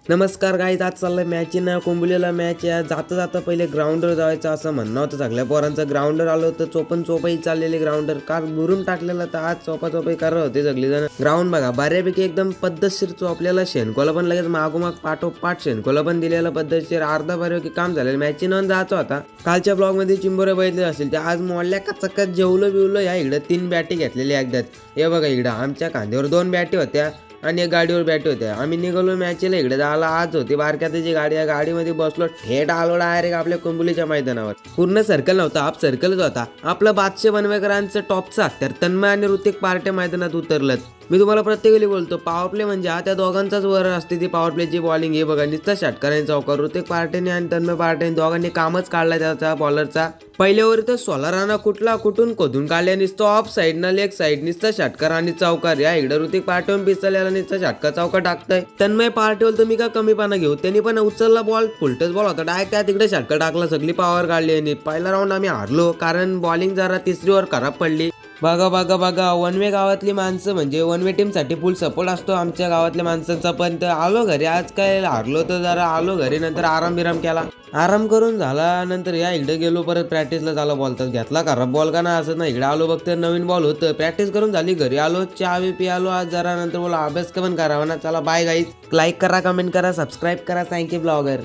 नमस्कार गाईज, आज चाललंय मॅच ना कोंबुलीला मॅच आहे. जाता जाता पहिले ग्राउंडवर जायचं असं म्हणणं होतं सगळ्या पोरांचं. ग्राउंडवर आलो तर चोपई चाललेली ग्राउंडर काल बुरून टाकलेला तर आज चोपाई करत होते सगळेजण. ग्राउंड बघा बऱ्यापैकी एकदम पद्धतशीर चोपलेला. शेणकोला पण लगेच मागोमाग पाठोपाठ शेणकोला पण दिलेला पद्धतशीर. अर्धा बऱ्यापैकी काम झालेलं. मॅचची नोंद जायचा होता. कालच्या ब्लॉग मध्ये चिंबोरे बघितले असेल ते आज मोडल्या कचकच जेवलं बिवलं. या इकडं 3 बॅटी घेतलेली एकदाच. हे बघा इकडं आमच्या खांद्यावर 2 बॅटी होत्या आणि एक गाडीवर बॅटी होत्या. आम्ही निघालो मॅचला. इकडे जायला आज होती बारक्याची गाडी. या गाडीमध्ये बसलो, थेट आलो डायरेक्ट आपल्या कोंबुलीच्या मैदानावर. पूर्ण सर्कल नव्हता, हाफ सर्कलच होता. आपलं बादशे बनवेकरांचं टॉपचं अख्तर तन्मय आणि ऋतिक पार्ट्या मैदानात उतरलं. मी तुम्हाला प्रत्येकाला बोलतो, पॉवर प्ले म्हणजे हा त्या दोघांचाच वर असते. ती पॉवर प्लेची बॉलिंग हे बघा नुसतं षटकारांचा चौकार. ऋतिक पार्टीने आणि तन्मय पार्टीने दोघांनी कामच काढला त्याचा बॉलरचा. पहिल्या ओव्हर तर सोलाराना कुठून खोदून काढल्या. नुसतं ऑफ साईड ना लेग साईड नुसतं षटकार आणि चौकार. या इकडे ऋतिक पार्टीवर पिचल्याला नुसतं षटका चौका टाकतंय. तन्मय पार्टीवर तर मी का कमीपणा घेऊ, त्यांनी पण उचलला बॉल. फुलटच बॉल होता डायरेक्ट त्या तिकडे षटका टाकला. सगळी पॉवर काढली. आणि पहिला राऊंड आम्ही हारलो कारण बॉलिंग जरा तिसरी ओव्हर खराब पडली. बघा वन वे गावातली माणसं म्हणजे वन वे टीम साठी फुल सपोर्ट असतो आमच्या गावातल्या माणसांचा. पण तर आलो घरी. आज काय हारलो तर जरा आलो घरी. नंतर आराम केला. आराम करून झाला नंतर या इकडे गेलो परत प्रॅक्टिसला. झाला बॉल तर घेतला खराब बॉल का ना असं ना. इकडे आलो बघ तर नवीन बॉल होतं. प्रॅक्टिस करून झाली घरी आलो. चहा पी आलो आज जरा. नंतर बोला अभ्यास पण करावा ना. चला बाय गाईज. लाईक करा, कमेंट करा, सबस्क्राईब करा. Thank you blogger.